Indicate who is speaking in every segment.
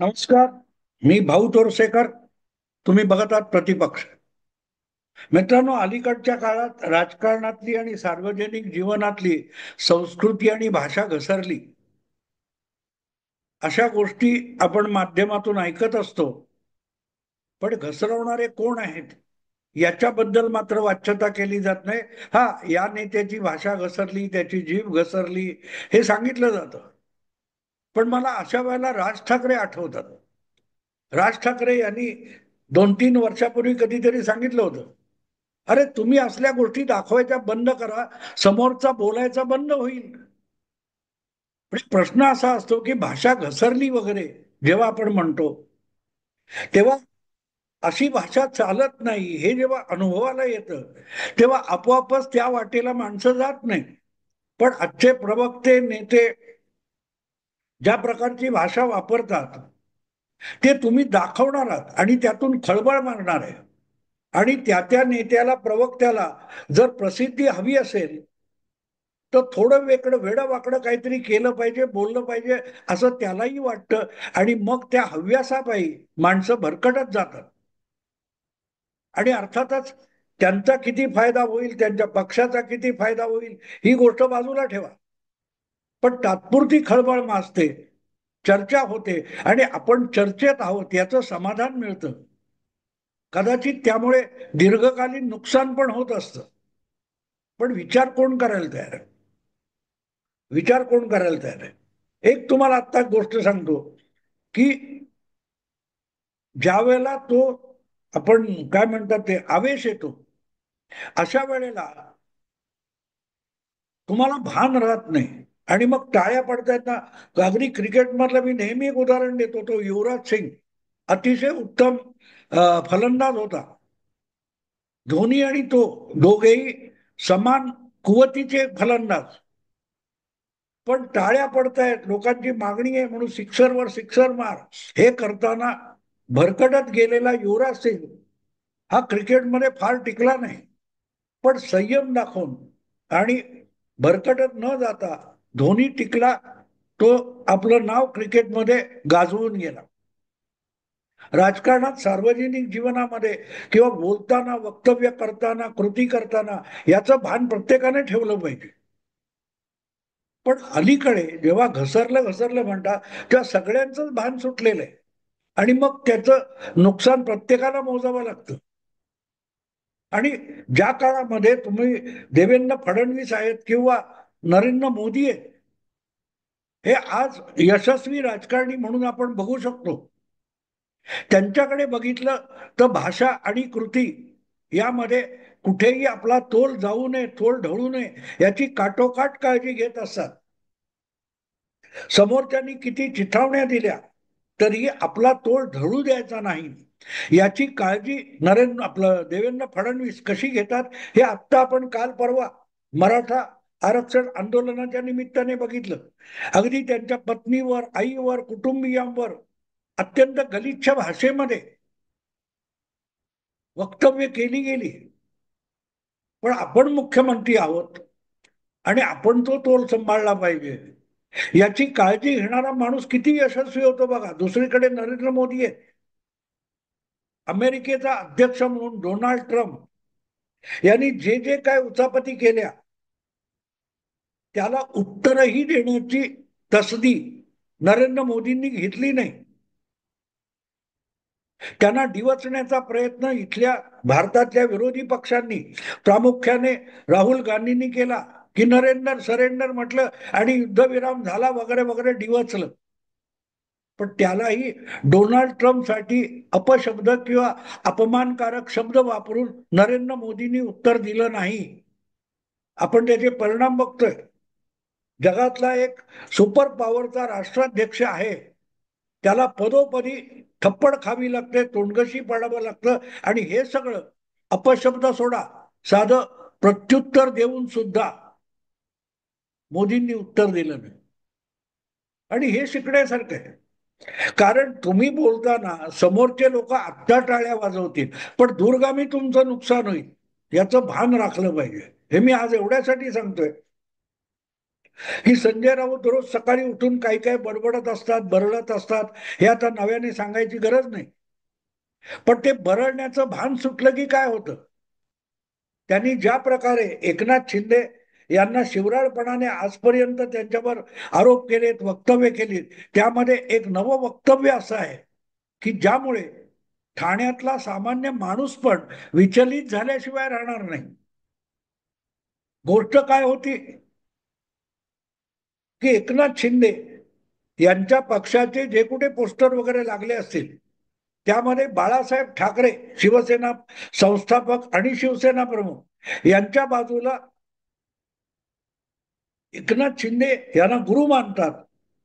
Speaker 1: नमस्कार. मी भाऊ तोरसेकर. तुम्ही बघत आहात प्रतिपक्ष. मित्रांनो, अलीकडच्या काळात राजकारणातली आणि सार्वजनिक जीवनातली संस्कृती आणि भाषा घसरली, अशा गोष्टी आपण माध्यमातून ऐकत असतो. पण घसरवणारे कोण आहेत याच्याबद्दल मात्र वाच्यता केली जात नाही. हा, या नेत्याची भाषा घसरली, त्याची जीभ घसरली, हे सांगितलं जातं. पण मला अशा वेळेला राज ठाकरे आठवतात. राज ठाकरे यांनी 2-3 वर्षापूर्वी कधीतरी सांगितलं होतं, अरे तुम्ही असल्या गोष्टी दाखवायच्या बंद करा, समोरचा बोलायचा बंद होईल. पण प्रश्न असा असतो की भाषा घसरली वगैरे जेव्हा आपण म्हणतो, तेव्हा अशी भाषा चालत नाही हे जेव्हा अनुभवाला येतं, तेव्हा आपोआपच त्या वाटेला माणसं जात नाही. पण आजचे प्रवक्ते नेते ज्या प्रकारची भाषा वापरतात, ते तुम्ही दाखवणार आहात आणि त्यातून खळबळ मारणार आहे. आणि त्या नेत्याला, प्रवक्त्याला जर प्रसिद्धी हवी असेल, तर थोडं वेडं वाकडं काहीतरी केलं पाहिजे, बोललं पाहिजे, असं त्यालाही वाटतं. आणि मग त्या हव्यासापायी माणसं भरकटत जातात. आणि अर्थातच त्यांचा किती फायदा होईल, त्यांच्या पक्षाचा किती फायदा होईल, ही गोष्ट बाजूला ठेवा. पण तात्पुरती खळबळ माजते, चर्चा होते, आणि आपण चर्चेत आहोत याचं समाधान मिळतं. कदाचित त्यामुळे दीर्घकालीन नुकसान पण होत असतं. पण विचार कोण करायला तयार आहे? विचार कोण करायला तयार आहे? एक तुम्हाला आत्ता गोष्ट सांगतो की ज्या वेळेला तो, आपण काय म्हणतात ते, आवेश येतो, अशा वेळेला तुम्हाला भान राहत नाही. आणि मग टाळ्या पडतायत ना. अगदी क्रिकेट मधलं मी नेहमी एक उदाहरण देतो, तो युवराज सिंग अतिशय उत्तम फलंदाज होता. धोनी आणि तो दोघेही समान कुवतीचे फलंदाज. पण टाळ्या पडतायत, लोकांची मागणी आहे म्हणून सिक्सरवर सिक्सर मार, हे करताना भरकटत गेलेला युवराज सिंग हा क्रिकेटमध्ये फार टिकला नाही. पण संयम दाखवून आणि भरकटत न जाता धोनी टिकला. तो आपलं नाव क्रिकेटमध्ये गाजवून गेला. राजकारणात, सार्वजनिक जीवनामध्ये किंवा बोलताना, वक्तव्य करताना, कृती करताना याचं भान प्रत्येकाने ठेवलं पाहिजे. पण अलीकडे जेव्हा घसरलं घसरलं म्हणतात, तेव्हा सगळ्यांचंच भान सुटलेलं आहे. आणि मग त्याचं नुकसान प्रत्येकाला मोजावं लागतं. आणि ज्या काळामध्ये तुम्ही देवेंद्र फडणवीस आहेत किंवा नरेंद्र मोदी आहेत, हे आज यशस्वी राजकारणी म्हणून आपण बघू शकतो. त्यांच्याकडे बघितलं तर भाषा आणि कृती यामध्ये कुठेही आपला तोल जाऊ नये, तोल ढळू नये, याची काटोकाट काळजी घेत असतात. समोरच्यांनी किती चिथावण्या दिल्या तरी आपला तोल ढळू द्यायचा नाही, याची काळजी आपलं देवेंद्र फडणवीस कशी घेतात, हे आत्ता आपण काल परवा मराठा आरक्षण आंदोलनाच्या निमित्ताने बघितलं. अगदी त्यांच्या पत्नीवर, आईवर, कुटुंबियांवर अत्यंत गलिच्छ भाषेमध्ये वक्तव्य केली गेली. पण आपण मुख्यमंत्री आहोत आणि आपण तो तोल सांभाळला पाहिजे, याची काळजी घेणारा माणूस किती यशस्वी होतो बघा. दुसरीकडे नरेंद्र मोदी आहेत, अमेरिकेचा अध्यक्ष म्हणून डोनाल्ड ट्रम्प यांनी जे जे काय उचापती केल्या, त्याला उत्तरही देण्याची तसदी नरेंद्र मोदींनी घेतली नाही. त्यांना डिवचण्याचा प्रयत्न इथल्या भारतातल्या विरोधी पक्षांनी, प्रामुख्याने राहुल गांधींनी केला, की नरेंद्र सरेंडर म्हटलं आणि युद्धविराम झाला वगैरे वगैरे, डिवचलं. पण त्यालाही डोनाल्ड ट्रम्प साठी अपशब्द किंवा अपमानकारक शब्द वापरून नरेंद्र मोदींनी उत्तर दिलं नाही. आपण त्याचे परिणाम बघतोय. जगातला एक सुपर पॉवरचा राष्ट्राध्यक्ष आहे, त्याला पदोपदी थप्पड खावी लागते, तोंडगशी पडावं लागतं. आणि हे सगळं अपशब्द सोडा, साधं प्रत्युत्तर देऊन सुद्धा मोदींनी उत्तर दिलं नाही. आणि हे शिकण्यासारखं आहे. कारण तुम्ही बोलताना समोरचे लोक आत्ता टाळ्या वाजवतील, पण दूरगामी तुमचं नुकसान होईल, याचं भान राखलं पाहिजे. हे मी आज एवढ्यासाठी सांगतोय की संजय राऊत रोज सकाळी उठून काही काही बडबडत असतात, बरळत असतात, हे आता नव्याने सांगायची गरज नाही. पण ते बरळण्याचं भान सुटलं की काय होतं? त्यांनी ज्या प्रकारे एकनाथ शिंदे यांना शिवराळपणाने आजपर्यंत त्यांच्यावर आरोप केलेत, वक्तव्य केलीत, त्यामध्ये एक नवं वक्तव्य असं आहे की ज्यामुळे ठाण्यातला सामान्य माणूस पण विचलित झाल्याशिवाय राहणार नाही. गोष्ट काय होती की एकनाथ शिंदे यांच्या पक्षाचे जे कुठे पोस्टर वगैरे लागले असतील त्यामध्ये बाळासाहेब ठाकरे शिवसेना संस्थापक आणि शिवसेना प्रमुख यांच्या बाजूला एकनाथ शिंदे यांना गुरु मानतात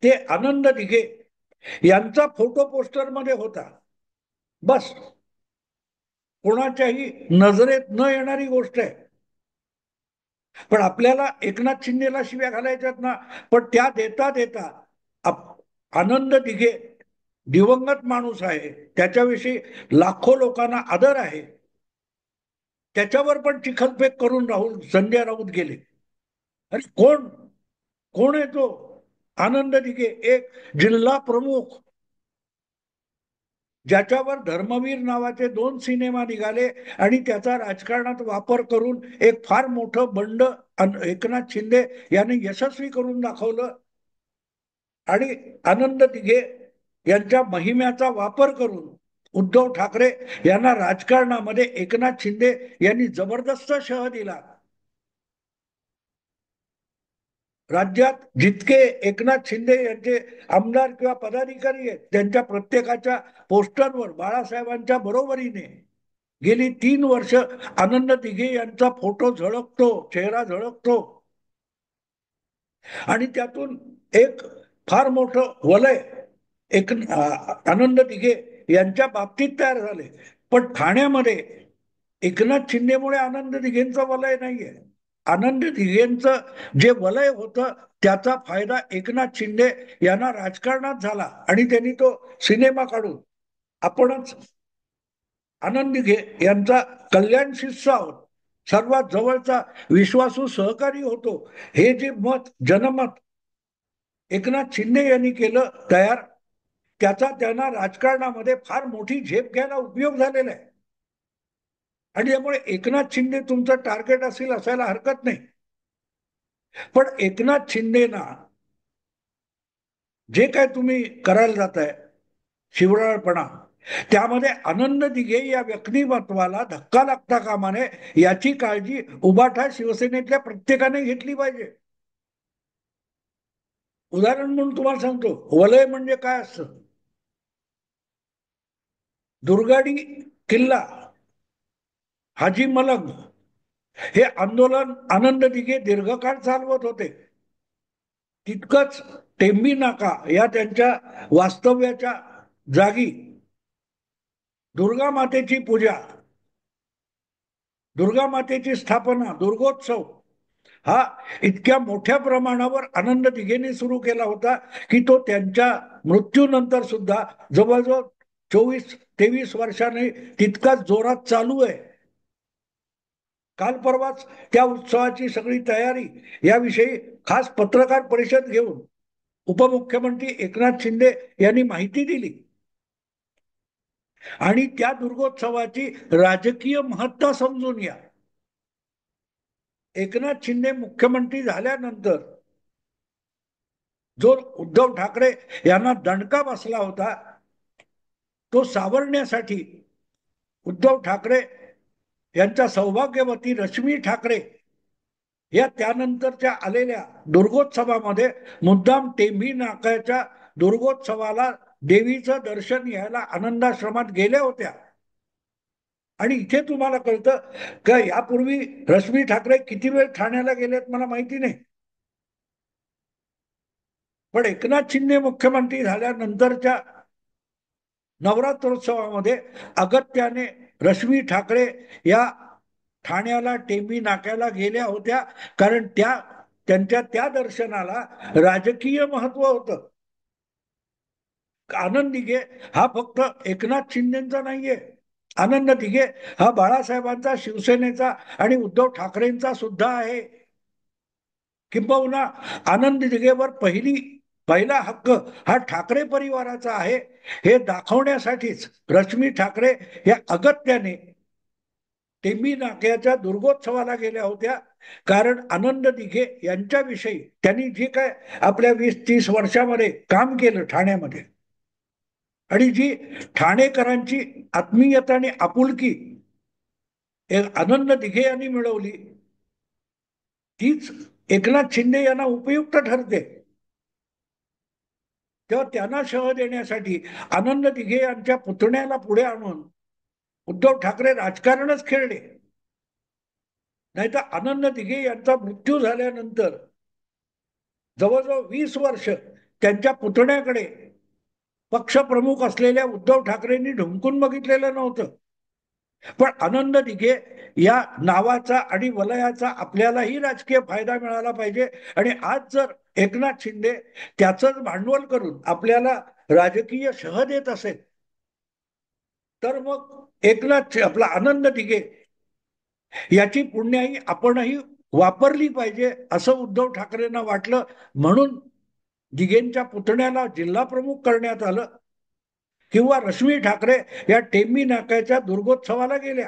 Speaker 1: ते आनंद दिघे यांचा फोटो पोस्टर मध्ये होता. बस, कोणाच्याही नजरेत न येणारी गोष्ट आहे. पण आपल्याला एकनाथ शिंदेला शिव्या घालायच्यात ना, पण त्या देता देता आनंद दिघे दिवंगत माणूस आहे, त्याच्याविषयी लाखो लोकांना आदर आहे, त्याच्यावर पण चिखलफेक करून राहुल संजय राऊत गेले. अरे कोण कोण आहे तो आनंद दिघे? एक जिल्हा प्रमुख ज्याच्यावर धर्मवीर नावाचे 2 सिनेमा निघाले आणि त्याचा राजकारणात वापर करून एक फार मोठं बंड एकनाथ शिंदे यांनी यशस्वी करून दाखवलं. आणि आनंद दिघे यांच्या महिम्याचा वापर करून उद्धव ठाकरे यांना राजकारणामध्ये एकनाथ शिंदे यांनी जबरदस्त शह दिला. राज्यात जितके एकनाथ शिंदे यांचे आमदार किंवा पदाधिकारी आहेत त्यांच्या प्रत्येकाच्या पोस्टरवर बाळासाहेबांच्या बरोबरीने गेली 3 वर्ष आनंद दिघे यांचा फोटो झळकतो, चेहरा झळकतो. आणि त्यातून एक फार मोठं वलय एक आनंद दिघे यांच्या बाबतीत तयार झाले. पण ठाण्यामध्ये एकनाथ शिंदेमुळे आनंद दिघेंचं वलय नाहीये. आनंद दिघेंचं जे वलय होतं त्याचा फायदा एकनाथ शिंदे यांना राजकारणात झाला आणि त्यांनी तो सिनेमा काढून आपणच आनंद दिघे यांचा कल्याण शिष्य आहोत, सर्वात जवळचा विश्वासू सहकारी होतो, हे जे मत जनमत एकनाथ शिंदे यांनी केलं तयार, त्याचा त्यांना राजकारणामध्ये फार मोठी झेप घ्यायला उपयोग झालेला आहे. आणि त्यामुळे एकनाथ शिंदे तुमचं टार्गेट असेल असायला हरकत नाही. पण एकनाथ शिंदेना जे काय तुम्ही करायला जाताय शिवराळपणा, त्यामध्ये आनंद दिघे या व्यक्तिमत्वाला धक्का लागता कामा नये याची काळजी उभाठा शिवसेनेतल्या प्रत्येकाने घेतली पाहिजे. उदाहरण म्हणून तुम्हाला सांगतो, वलय म्हणजे काय असतं. दुर्गाडी किल्ला, हाजी मलंग हे आंदोलन आनंद दिघे दीर्घकाळ चालवत होते. तितकंच टेंबी नाका या त्यांच्या वास्तव्याच्या जागी दुर्गा मातेची पूजा, दुर्गा मातेची स्थापना, दुर्गोत्सव हा इतक्या मोठ्या प्रमाणावर आनंद दिघेने सुरू केला होता की तो त्यांच्या मृत्यूनंतर सुद्धा जवळजवळ 24-23 वर्षांनी तितकाच जोरात चालू आहे. काल परवाच त्या उत्सवाची सगळी तयारी याविषयी खास पत्रकार परिषद घेऊन उपमुख्यमंत्री एकनाथ शिंदे यांनी माहिती दिली. आणि त्या दुर्गोत्सवाची राजकीय महत्ता समजून या. एकनाथ शिंदे मुख्यमंत्री झाल्यानंतर जो उद्धव ठाकरे यांना दणका बसला होता तो सावरण्यासाठी उद्धव ठाकरे यांच्या सौभाग्यवती रश्मी ठाकरे या त्यानंतरच्या आलेल्या दुर्गोत्सवामध्ये मुद्दाम टेंभी नाक्याच्या दुर्गोत्सवाला देवीचं दर्शन घ्यायला आनंदाश्रमात गेल्या होत्या. आणि इथे तुम्हाला कळतं का यापूर्वी रश्मी ठाकरे किती वेळ ठाण्याला गेलेत मला माहिती नाही. पण एकनाथ शिंदे मुख्यमंत्री झाल्यानंतरच्या नवरात्रोत्सवामध्ये अगत्याने रश्मी ठाकरे या ठाण्याला टेंभी नाक्याला गेल्या होत्या, कारण त्यांच्या त्या दर्शनाला राजकीय महत्व होतं. आनंद दिघे हा फक्त एकनाथ शिंदेचा नाहीये. आनंद दिघे हा बाळासाहेबांचा, शिवसेनेचा आणि उद्धव ठाकरेंचा सुद्धा आहे. किंबहुना आनंद दिघेवर पहिला हक्क हा ठाकरे परिवाराचा आहे हे दाखवण्यासाठीच रश्मी ठाकरे या अगत्याने टेंबी नाक्याच्या दुर्गोत्सवाला गेल्या होत्या. कारण आनंद दिघे यांच्याविषयी त्यांनी जे काय आपल्या 20-30 वर्षामध्ये काम केलं ठाण्यामध्ये, आणि जी ठाणेकरांची आत्मीयता आणि आपुलकी आनंद दिघे यांनी मिळवली, तीच एकनाथ शिंदे यांना उपयुक्त ठरते. तेव्हा त्यांना शह देण्यासाठी आनंद दिघे यांच्या पुतण्याला पुढे आणून उद्धव ठाकरे राजकारणच खेळले. नाहीतर आनंद दिघे यांचा मृत्यू झाल्यानंतर जवळजवळ 20 वर्ष त्यांच्या पुतण्याकडे पक्षप्रमुख असलेल्या उद्धव ठाकरेंनी ढुंकून बघितलेलं नव्हतं. पण आनंद दिघे या नावाचा आणि वलयाचा आपल्यालाही राजकीय फायदा मिळाला पाहिजे, आणि आज जर एकनाथ शिंदे त्याचंच भांडवल करून आपल्याला राजकीय शह देत असेल, तर मग आपला आनंद दिघे याची पुण्याई आपणही वापरली पाहिजे असं उद्धव ठाकरेंना वाटलं. म्हणून दिघेंच्या पुतण्याला जिल्हा प्रमुख करण्यात आलं, किंवा रश्मी ठाकरे या टेंबी नाक्याच्या दुर्गोत्सवाला गेल्या.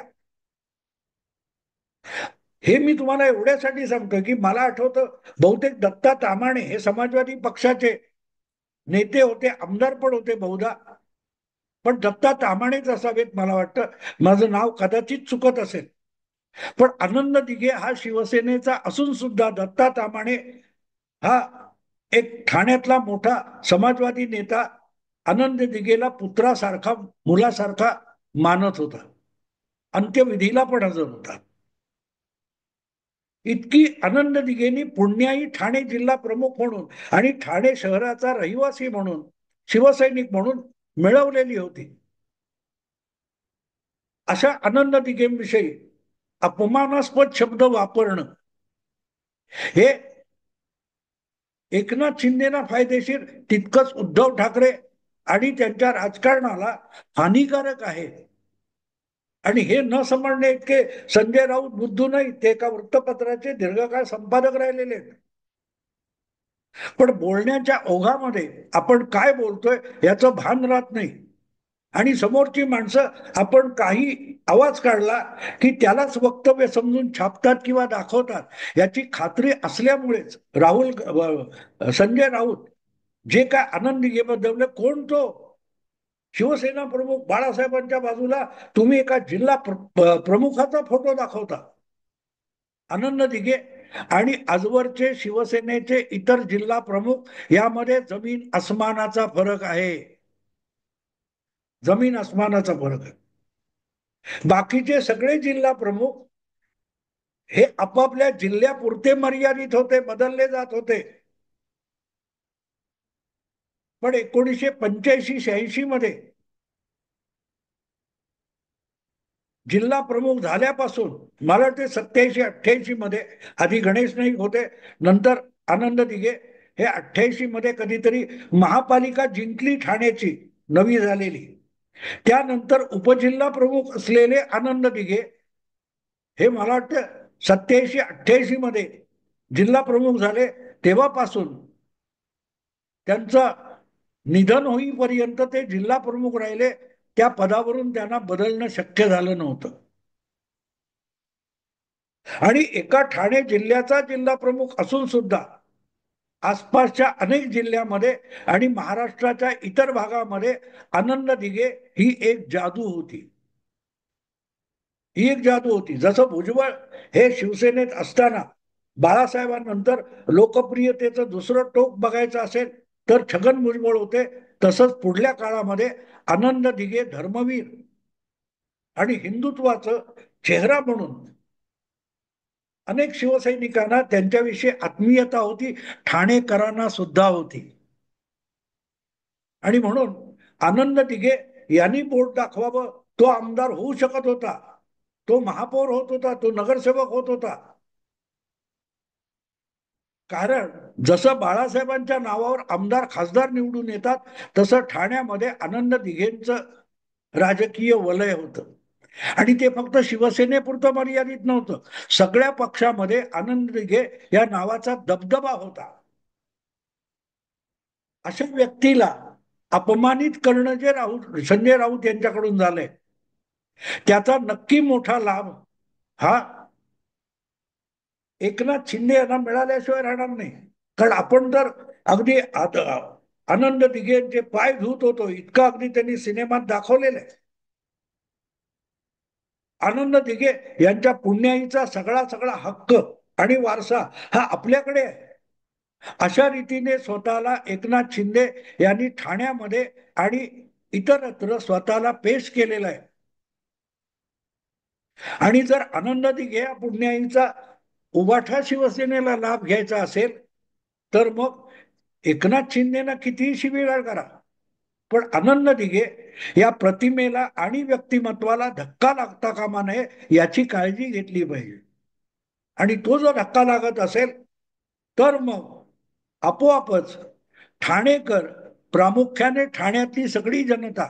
Speaker 1: हे मी तुम्हाला एवढ्यासाठी सांगतो की मला आठवतं, बहुतेक दत्ता तामाणे हे समाजवादी पक्षाचे नेते होते, आमदार पण होते बहुधा, पण दत्ता तामाणेच असावेत मला वाटतं, माझं नाव कदाचित चुकत असेल. पण आनंद दिघे हा शिवसेनेचा असून सुद्धा दत्ता तामाणे हा एक ठाण्यातला मोठा समाजवादी नेता आनंद दिघेला पुत्रासारखा, मुलासारखा मानत होता, अंत्यविधीला पण हजर होता. इतकी आनंद दिघेनी पुण्याई ठाणे जिल्हा प्रमुख म्हणून आणि ठाणे शहराचा रहिवासी म्हणून, शिवसैनिक म्हणून मिळवलेली होती. अशा आनंद दिघेंविषयी अपमानास्पद शब्द वापरणं हे एकनाथ शिंदेना फायदेशीर, तितकंच उद्धव ठाकरे आणि त्यांच्या राजकारणाला हानिकारक आहे. आणि हे न समजणे इतके संजय राऊत बुद्धू नाही, ते एका वृत्तपत्राचे दीर्घकाळ संपादक राहिलेले. पण बोलण्याच्या ओघामध्ये आपण काय बोलतोय याचं भान राहत नाही, आणि समोरची माणसं आपण काही आवाज काढला की त्यालाच वक्तव्य समजून छापतात किंवा दाखवतात याची खात्री असल्यामुळेच संजय राऊत जे काय आनंद दिघेबद्दल, कोण तो शिवसेना प्रमुख बाळासाहेबांच्या बाजूला तुम्ही एका जिल्हा प्रमुखाचा फोटो दाखवता. आनंद दिघे आणि आजवरचे शिवसेनेचे इतर जिल्हा प्रमुख यामध्ये जमीन आसमानाचा फरक आहे, जमीन आसमानाचा फरक आहे. बाकीचे सगळे जिल्हा प्रमुख हे आपापल्या जिल्ह्यापुरते मर्यादित होते, बदलले जात होते. पण 1985-86 मध्ये जिल्हा प्रमुख झाल्यापासून मला वाटते 87-88 मध्ये, आधी गणेश नाईक होते, नंतर आनंद दिघे, हे 88 मध्ये कधीतरी महापालिका जिंकली ठाण्याची नवी झालेली, त्यानंतर उपजिल्हा प्रमुख असलेले आनंद दिघे हे मला वाटतं 87-88 मध्ये जिल्हा प्रमुख झाले. तेव्हापासून त्यांचं निधन होईपर्यंत ते जिल्हा प्रमुख राहिले. त्या पदावरून त्यांना बदलणं शक्य झालं नव्हतं. आणि एका ठाणे जिल्ह्याचा जिल्हा प्रमुख असून सुद्धा आसपासच्या अनेक जिल्ह्यामध्ये आणि महाराष्ट्राच्या इतर भागामध्ये आनंद दिघे ही एक जादू होती, ही एक जादू होती. जसं भुजबळ हे शिवसेनेत असताना बाळासाहेबांनंतर लोकप्रियतेचं दुसरं टोक बघायचं असेल तर छगन भुजबळ होते, तसंच पुढल्या काळामध्ये आनंद दिघे धर्मवीर आणि हिंदुत्वाचं चेहरा म्हणून अनेक शिवसैनिकांना त्यांच्याविषयी आत्मीयता होती, ठाणेकरांना सुद्धा होती. आणि म्हणून आनंद दिघे यांनी बोट दाखवावं, तो आमदार होऊ शकत होता, तो महापौर होत होता, तो नगरसेवक होत होता. कारण जसं बाळासाहेबांच्या नावावर आमदार खासदार निवडून येतात, तसं ठाण्यामध्ये आनंद दिघेंचं राजकीय वलय होतं. आणि ते फक्त शिवसेनेपुरतं मर्यादित नव्हतं, सगळ्या पक्षामध्ये आनंद दिघे या नावाचा दबदबा होता. अशा व्यक्तीला अपमानित करणं जे संजय राऊत यांच्याकडून झालंय, त्याचा नक्की मोठा लाभ हा एकनाथ शिंदे यांना मिळाल्याशिवाय राहणार नाही. कारण आपण तर अगदी आनंद दिघेंचे पाय धुत होतो, इतकं अगदी त्यांनी सिनेमात दाखवलेलं आहे. आनंद दिघे यांच्या पुण्याईचा सगळा सगळा हक्क आणि वारसा हा आपल्याकडे आहे. अशा रीतीने स्वतःला एकनाथ शिंदे यांनी ठाण्यामध्ये आणि इतरत्र स्वतःला पेश केलेला आहे. आणि जर आनंद दिघे पुण्याईचा उभाठा शिवसेनेला लाभ घ्यायचा असेल तर मग एकनाथ शिंदेना कितीही शिवीगाळ करा, पण आनंद दिघे या प्रतिमेला आणि व्यक्तिमत्वाला धक्का लागता कामा नये याची काळजी घेतली पाहिजे. आणि तो जर धक्का लागत असेल तर मग आपोआपच ठाणेकर, प्रामुख्याने ठाण्यातली सगळी जनता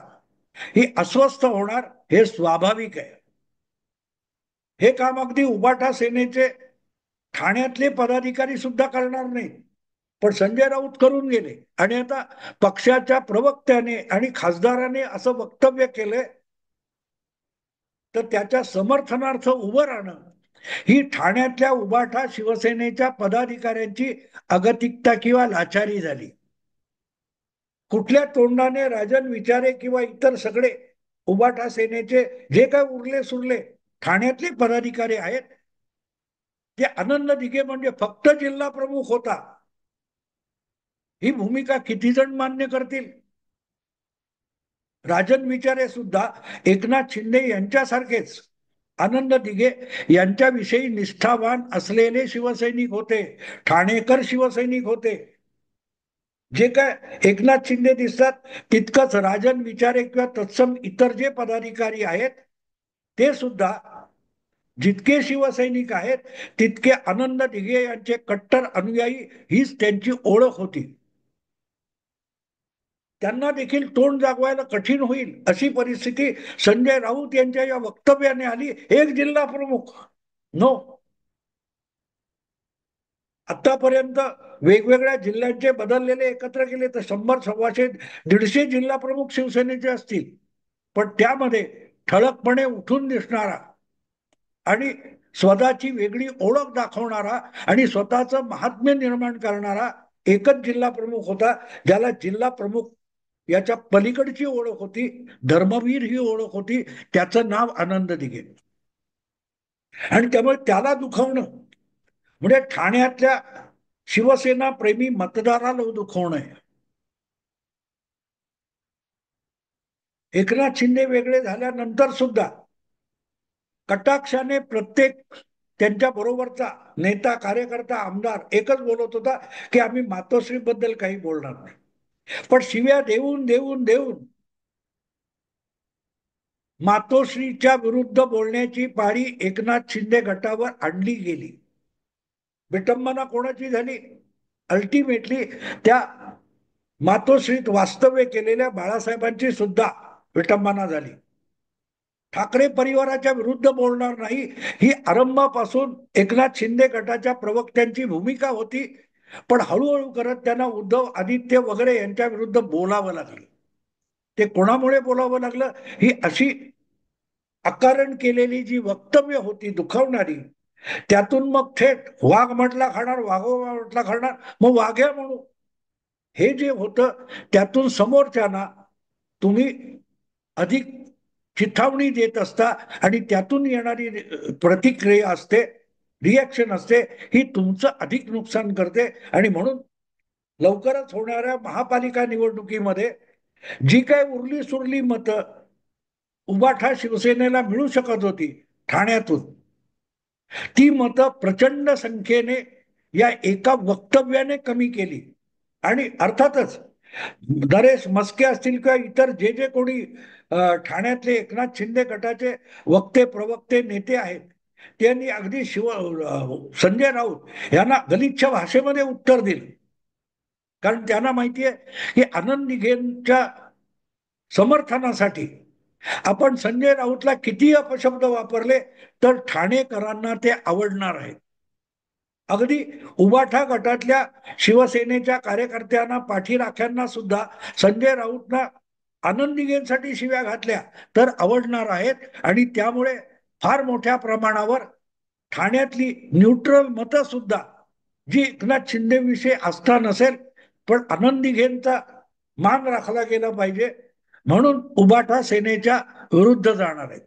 Speaker 1: ही अस्वस्थ होणार, हे स्वाभाविक आहे. हे काम अगदी उबाटा सेनेचे ठाण्यातले पदाधिकारी सुद्धा करणार नाहीत, पण संजय राऊत करून गेले. आणि आता पक्षाच्या प्रवक्त्याने आणि खासदाराने असं वक्तव्य केलंय, तर त्याच्या समर्थनार्थ उभं राहणं ही ठाण्यातल्या उबाठा शिवसेनेच्या पदाधिकाऱ्यांची अगतिकता किंवा लाचारी झाली. कुठल्या तोंडाने राजन विचारे किंवा इतर सगळे उबाठा सेनेचे जे काय उरले सुरले ठाण्यातले पदाधिकारी आहेत, ते आनंद दिघे म्हणजे फक्त जिल्हा प्रमुख होता, ही भूमिका किती जण मान्य करतील? राजन विचारे सुद्धा एकनाथ शिंदे यांच्यासारखेच आनंद दिघे यांच्याविषयी निष्ठावान असलेले शिवसैनिक होते, ठाणेकर शिवसैनिक होते. जे काय एकनाथ शिंदे दिसतात तितकंच राजन विचारे किंवा तत्सम इतर जे पदाधिकारी आहेत ते सुद्धा जितके शिवसैनिक आहेत तितके आनंद दिघे यांचे कट्टर अनुयायी हीच त्यांची ओळख होती. त्यांना देखील तोंड जागवायला कठीण होईल अशी परिस्थिती संजय राऊत यांच्या या वक्तव्याने आली. एक जिल्हा प्रमुख नो, आतापर्यंत वेगवेगळ्या जिल्ह्यांचे बदललेले एकत्र केले तर 100, 125, 150 जिल्हा प्रमुख शिवसेनेचे असतील, पण त्यामध्ये ठळकपणे उठून दिसणारा आणि स्वतःची वेगळी ओळख दाखवणारा आणि स्वतःचं महात्म्य निर्माण करणारा एकच जिल्हा प्रमुख होता, ज्याला जिल्हा प्रमुख याच्या पलीकडची ओळख होती, धर्मवीर ही ओळख होती, त्याचं नाव आनंद दिघे. आणि त्यामुळे त्याला दुखवणं म्हणजे ठाण्यातल्या शिवसेना प्रेमी मतदाराला दुखवणं आहे. एकनाथ शिंदे वेगळे झाल्यानंतर सुद्धा कटाक्षाने प्रत्येक त्यांच्या बरोबरचा नेता, कार्यकर्ता, आमदार एकच बोलत होता की आम्ही मातोश्री बद्दल काही बोलणार नाही. पण शिव्या देऊन देऊन देऊन मातोश्रीच्या विरुद्ध बोलण्याची पाळी एकनाथ शिंदे गटावर आणली गेली. विटंबना कोणाची झाली? अल्टिमेटली त्या मातोश्रीत वास्तव्य केलेल्या बाळासाहेबांची सुद्धा विटंबना झाली. ठाकरे परिवाराच्या विरुद्ध बोलणार नाही ही आरंभापासून एकनाथ शिंदे गटाच्या प्रवक्त्यांची भूमिका होती, पण हळूहळू करत त्यांना उद्धव, आदित्य वगैरे यांच्या विरुद्ध बोलावं लागलं. ते कोणामुळे बोलावं लागलं? ही अशी अकारण केलेली जी वक्तव्य होती दुखावणारी, त्यातून मग थेट वाघ म्हटला खाणार, वाघोबा म्हटला खाणार, मग वाघ्या म्हणू, हे जे होतं त्यातून समोरच्याना तुम्ही अधिक चिथावणी देत असता आणि त्यातून येणारी प्रतिक्रिया असते, रिॲक्शन असते, ही तुमचं अधिक नुकसान करते. आणि म्हणून लवकरच होणाऱ्या महापालिका निवडणुकीमध्ये जी काय उरली सुरली मतं उबाठा शिवसेनेला मिळू शकत होती ठाण्यातून, ती मतं प्रचंड संख्येने या एका वक्तव्याने कमी केली. आणि अर्थातच नरेश म्हस्के असतील किंवा इतर जे जे कोणी ठाण्यातले एकनाथ शिंदे गटाचे वक्ते, प्रवक्ते, नेते आहेत, त्यांनी अगदी संजय राऊत यांना गलिच्छ भाषेमध्ये उत्तर दिलं. कारण त्यांना माहिती आहे की आनंद दिघेंच्या समर्थनासाठी आपण संजय राऊतला किती अपशब्द वापरले तर ठाणेकरांना ते आवडणार आहे. अगदी उबाठा गटातल्या शिवसेनेच्या कार्यकर्त्यांना, पाठीराख्यांना सुद्धा संजय राऊतना आनंद दिघेंसाठी शिव्या घातल्या तर आवडणार आहेत. आणि त्यामुळे फार मोठ्या प्रमाणावर ठाण्यातली न्यूट्रल मतं सुद्धा, जी एकनाथ शिंदे विषयी आस्था नसेल पण आनंद दिघेंचा मान राखला गेला पाहिजे म्हणून उबाठा सेनेच्या विरुद्ध जाणार आहेत.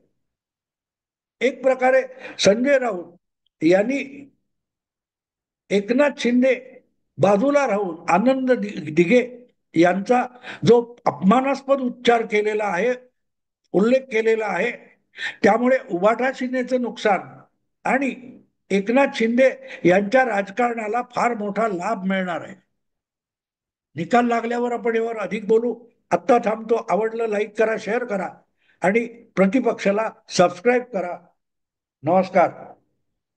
Speaker 1: एक प्रकारे संजय राऊत यांनी एकनाथ शिंदे बाजूला राहून आनंद दिघे यांचा जो अपमानास्पद उच्चार केलेला आहे, उल्लेख केलेला आहे, त्यामुळे उबाठा सेनेचं नुकसान आणि एकनाथ शिंदे यांच्या राजकारणाला फार मोठा लाभ मिळणार आहे. निकाल लागल्यावर आपण यावर अधिक बोलू. आत्ता थांबतो. आवडलं लाईक करा, शेअर करा आणि प्रतिपक्षाला सबस्क्राईब करा. नमस्कार.